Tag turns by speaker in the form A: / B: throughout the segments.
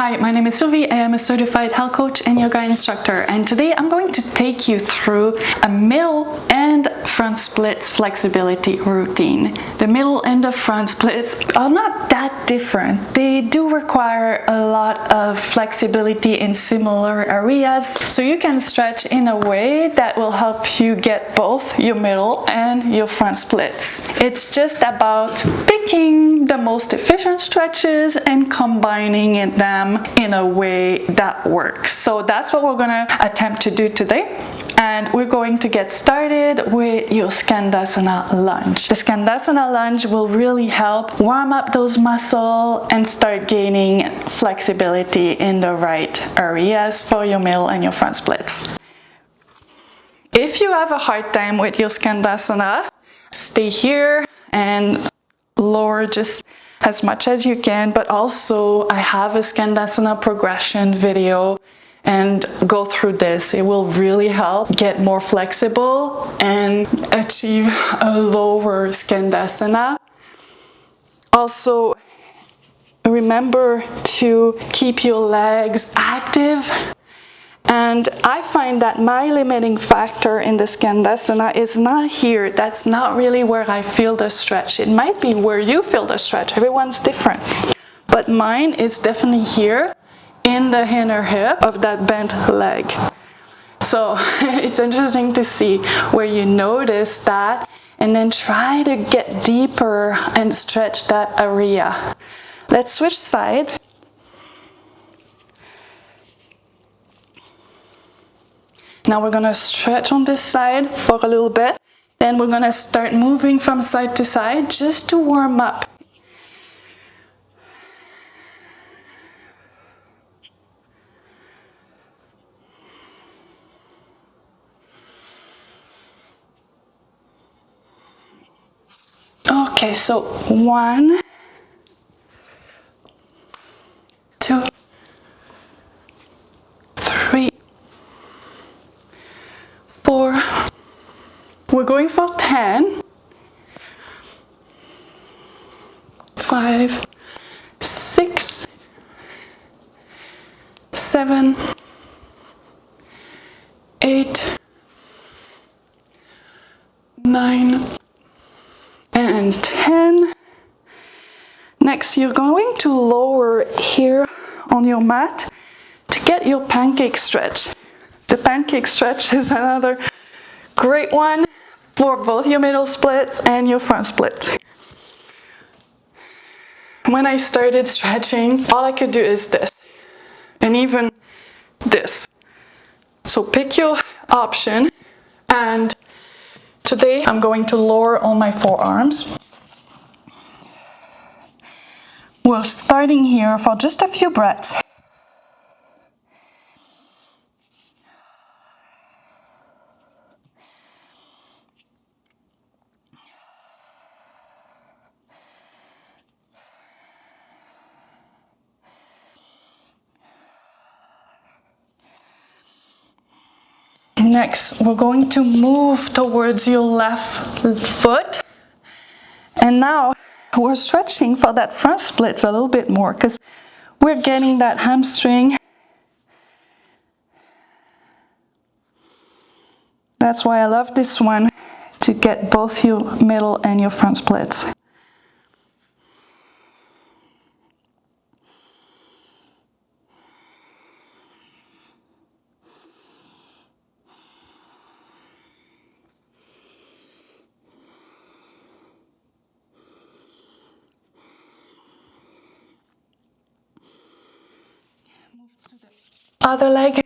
A: Hi, my name is Sylvie. I am a certified health coach and yoga instructor, and today I'm going to take you through a middle and front splits flexibility routine. The middle and the front splits are not that different. They do require a lot of flexibility in similar areas, so you can stretch in a way that will help you get both your middle and your front splits. It's just about picking the most efficient stretches and combining them in a way that works. So that's what we're gonna attempt to do today. And we're going to get started with your Skandasana lunge. The Skandasana lunge will really help warm up those muscles and start gaining flexibility in the right areas for your middle and your front splits. If you have a hard time with your Skandasana, stay here and lower just as much as you can, but also I have a Skandasana progression video and go through this. It will really help get more flexible and achieve a lower Skandasana. Also, remember to keep your legs active. And I find that my limiting factor in the Skandasana is not here. That's not really where I feel the stretch. It might be where you feel the stretch. Everyone's different. But mine is definitely here in the inner hip of that bent leg. So it's interesting to see where you notice that and then try to get deeper and stretch that area. Let's switch side. Now we're gonna stretch on this side for a little bit. Then we're gonna start moving from side to side just to warm up. Okay, so 1, 2, 3, 4. We're going for 10, 5, 6, 7, 8, 9, and 10. Next, you're going to lower here on your mat to get your pancake stretch. The pancake stretch is another great one for both your middle splits and your front split. When I started stretching, all I could do is this, and even this. So pick your option, and today I'm going to lower on my forearms. We're starting here for just a few breaths. Next, we're going to move towards your left foot. And now we're stretching for that front splits a little bit more because we're getting that hamstring. That's why I love this one, to get both your middle and your front splits. Other leg.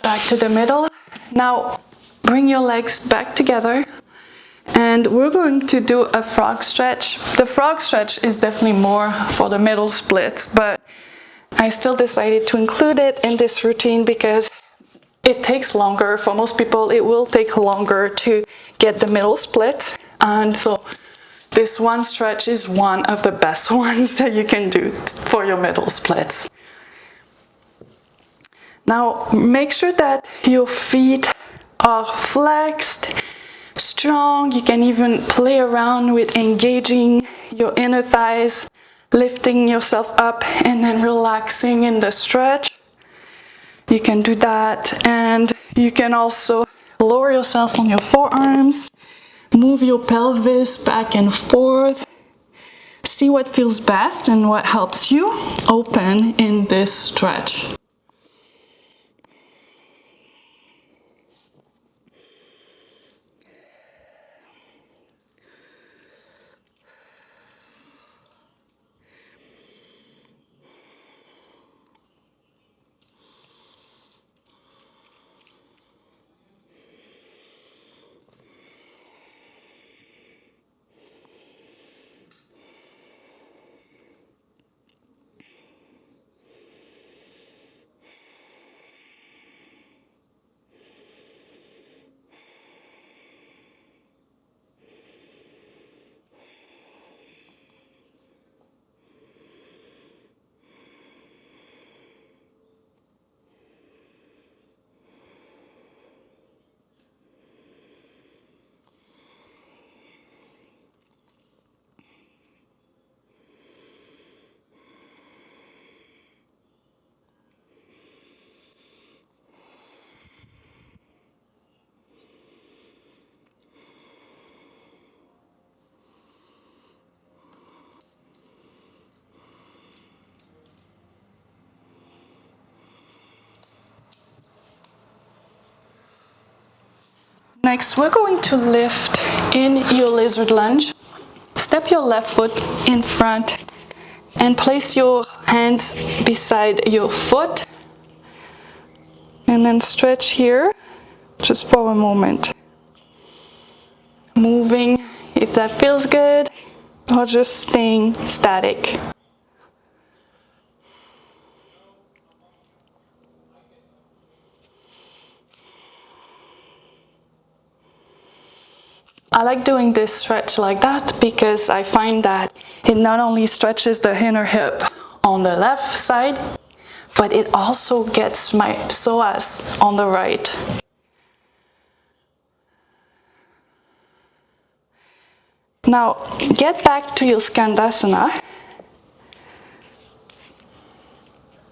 A: Back to the middle. Now bring your legs back together And we're going to do a frog stretch. The frog stretch is definitely more for the middle splits, but I still decided to include it in this routine because it takes longer. For most people, it will take longer to get the middle split. And so this one stretch is one of the best ones that you can do for your middle splits. Now, make sure that your feet are flexed, strong. You can even play around with engaging your inner thighs, lifting yourself up and then relaxing in the stretch. You can do that, and you can also lower yourself on your forearms, move your pelvis back and forth. See what feels best and what helps you open in this stretch. Next, we're going to lift in your lizard lunge. Step your left foot in front and place your hands beside your foot. And then stretch here just for a moment. Moving if that feels good, or just staying static. I like doing this stretch like that because I find that it not only stretches the inner hip on the left side, but it also gets my psoas on the right. Now, get back to your Skandasana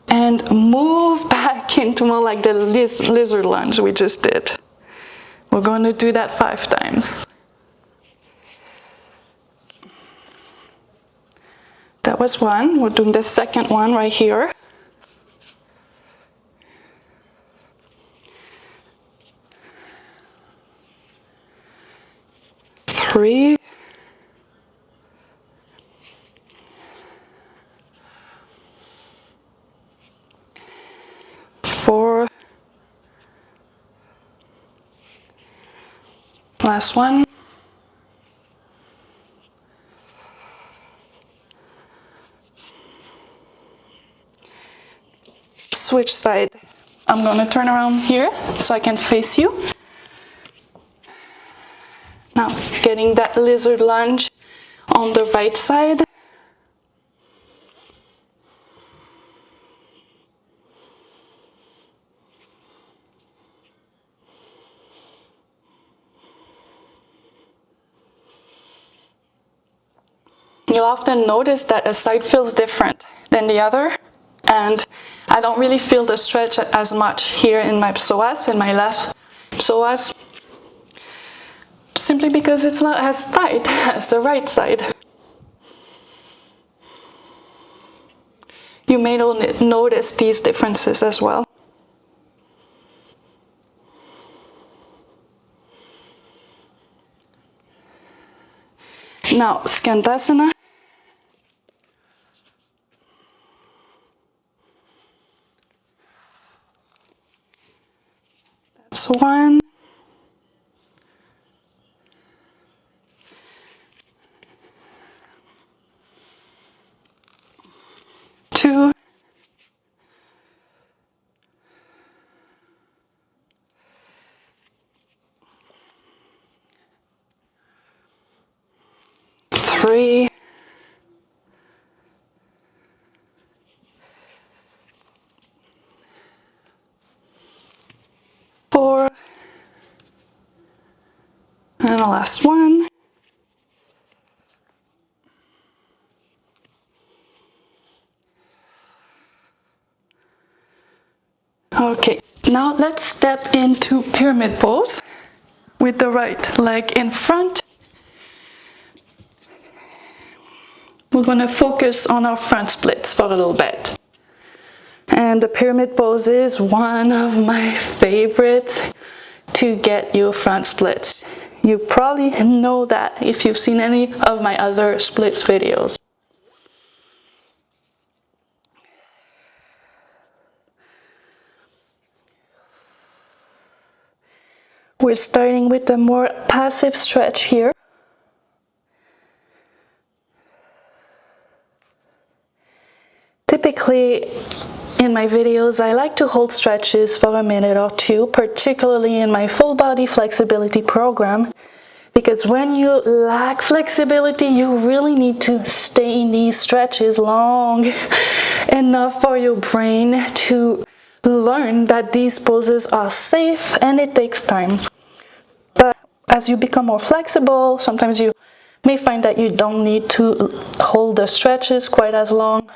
A: and move back into more like the lizard lunge we just did. We're going to do that 5 times. That was one. We're doing the second one right here. 3. 4. Last one. Switch side. I'm going to turn around here so I can face you. Now, getting that lizard lunge on the right side. You'll often notice that a side feels different than the other, and I don't really feel the stretch as much here in my psoas, in my left psoas, simply because it's not as tight as the right side. You may notice these differences as well. Now, Skandasana. That's 1. 2, 3, 4, and the last one. Okay, now let's step into pyramid pose with the right leg in front. We're going to focus on our front splits for a little bit. And the pyramid pose is one of my favorites to get your front splits. You probably know that if you've seen any of my other splits videos. We're starting with a more passive stretch here. Typically, in my videos, I like to hold stretches for a minute or two, particularly in my full body flexibility program, because when you lack flexibility, you really need to stay in these stretches long enough for your brain to learn that these poses are safe, and it takes time. But as you become more flexible, sometimes you may find that you don't need to hold the stretches quite as long.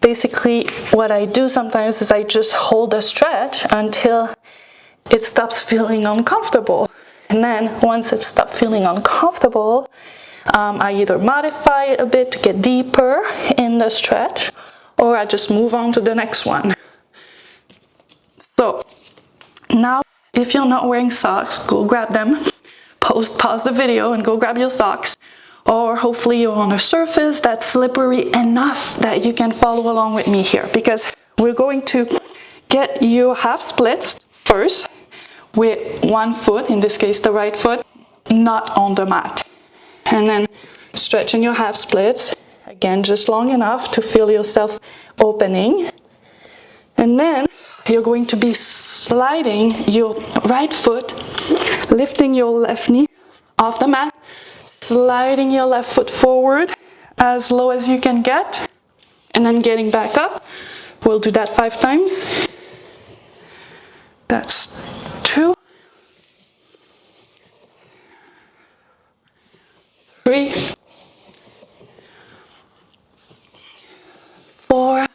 A: Basically, what I do sometimes is I just hold a stretch until it stops feeling uncomfortable. And then once it stops feeling uncomfortable, I either modify it a bit to get deeper in the stretch, or I just move on to the next one. So now, if you're not wearing socks, go grab them. Pause the video and go grab your socks. Or hopefully you're on a surface that's slippery enough that you can follow along with me here, because we're going to get your half splits first with one foot, in this case the right foot, not on the mat. And then stretching your half splits, again just long enough to feel yourself opening. And then you're going to be sliding your right foot, lifting your left knee off the mat, sliding your left foot forward as low as you can get, and then getting back up. We'll do that 5 times. That's 2, 3, 4,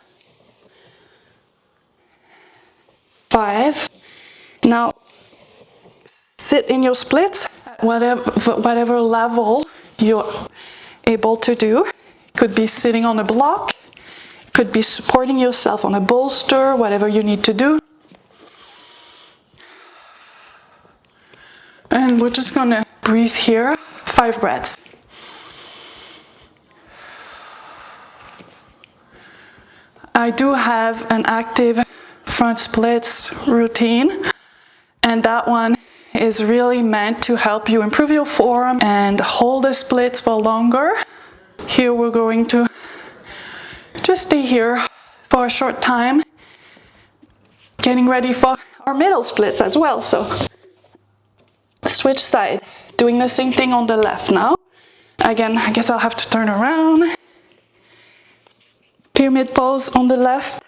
A: 5. Now sit in your splits at whatever level you're able to do. It could be sitting on a block, it could be supporting yourself on a bolster, whatever you need to do. And we're just gonna breathe here, 5 breaths. I do have an active front splits routine, and that one is really meant to help you improve your form and hold the splits for longer. Here we're going to just stay here for a short time, getting ready for our middle splits as well. So switch side, doing the same thing on the left now. Again, I guess I'll have to turn around. Pyramid pose on the left.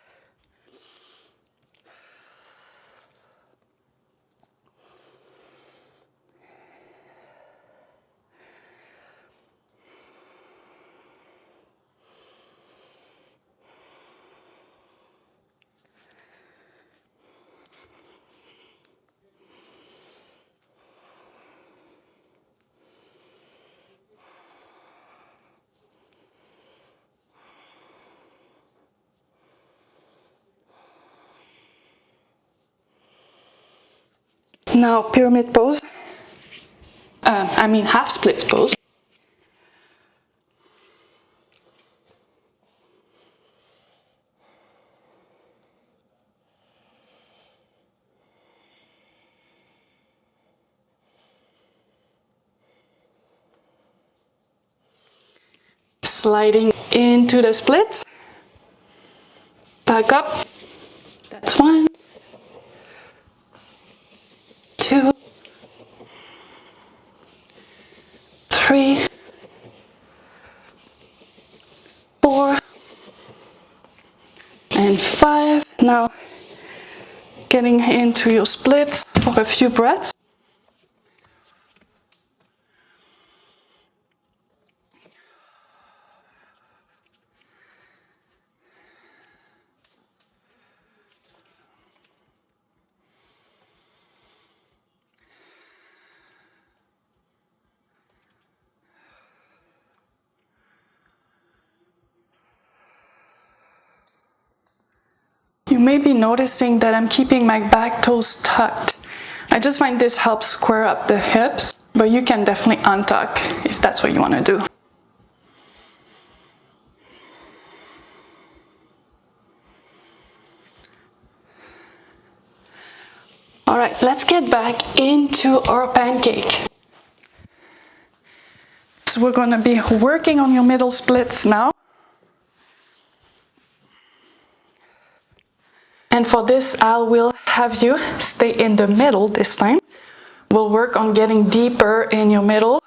A: Now pyramid pose, half split pose. Sliding into the splits. Back up. That's 1, 2, 3, 4, and 5. Now getting into your splits for a few breaths. You may be noticing that I'm keeping my back toes tucked. I just find this helps square up the hips, but you can definitely untuck if that's what you want to do. Alright, let's get back into our pancake. So we're going to be working on your middle splits now. And for this, I will have you stay in the middle this time. We'll work on getting deeper in your middle.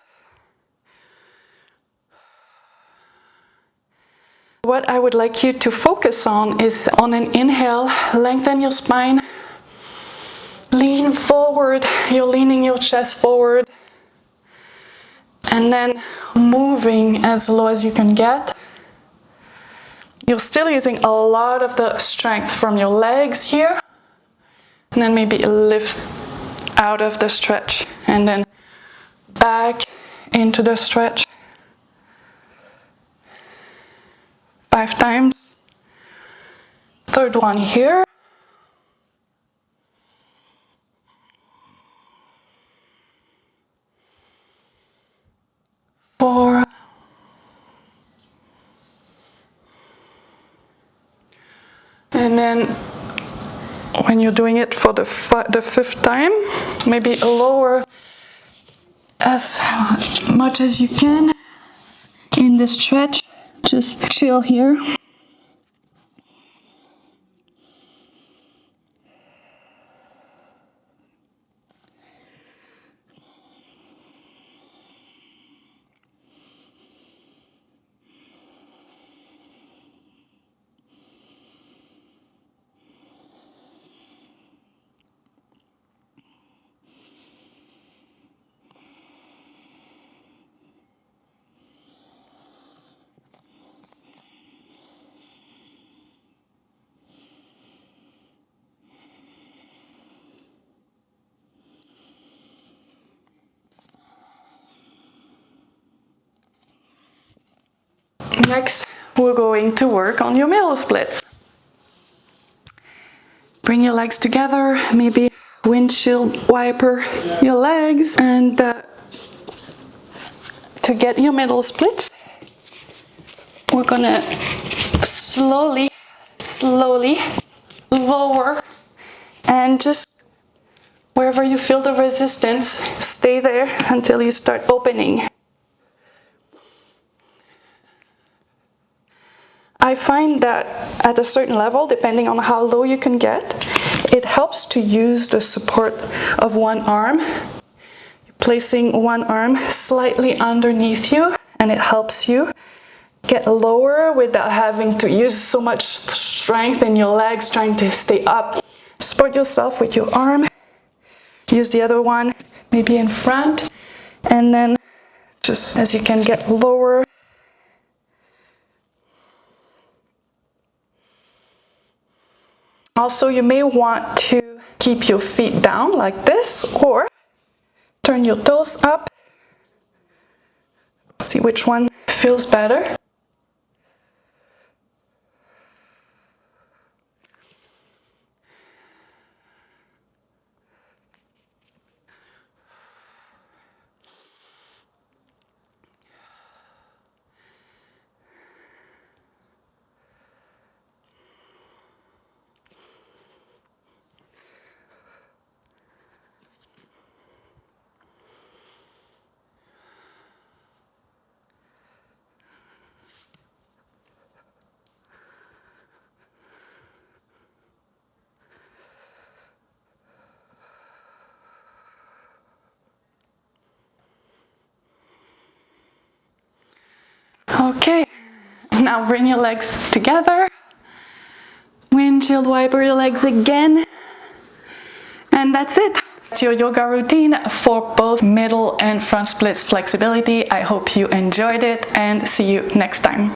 A: What I would like you to focus on is on an inhale, lengthen your spine, lean forward, you're leaning your chest forward, and then moving as low as you can get. You're still using a lot of the strength from your legs here, and then maybe lift out of the stretch, and then back into the stretch. 5 times. Third one here. 4. And then when you're doing it for the 5th time, maybe lower as much as you can in the stretch. Just chill here. Next, we're going to work on your middle splits. Bring your legs together, maybe windshield wiper your legs, and to get your middle splits, we're gonna slowly lower, and just wherever you feel the resistance, stay there until you start opening. I find that at a certain level, depending on how low you can get, it helps to use the support of one arm, placing one arm slightly underneath you, and it helps you get lower without having to use so much strength in your legs trying to stay up. Support yourself with your arm, use the other one maybe in front, and then just as you can get lower. Also, you may want to keep your feet down like this, or turn your toes up. See which one feels better. Okay, now bring your legs together. Windshield wiper your legs again. And that's it. That's your yoga routine for both middle and front splits flexibility. I hope you enjoyed it and see you next time.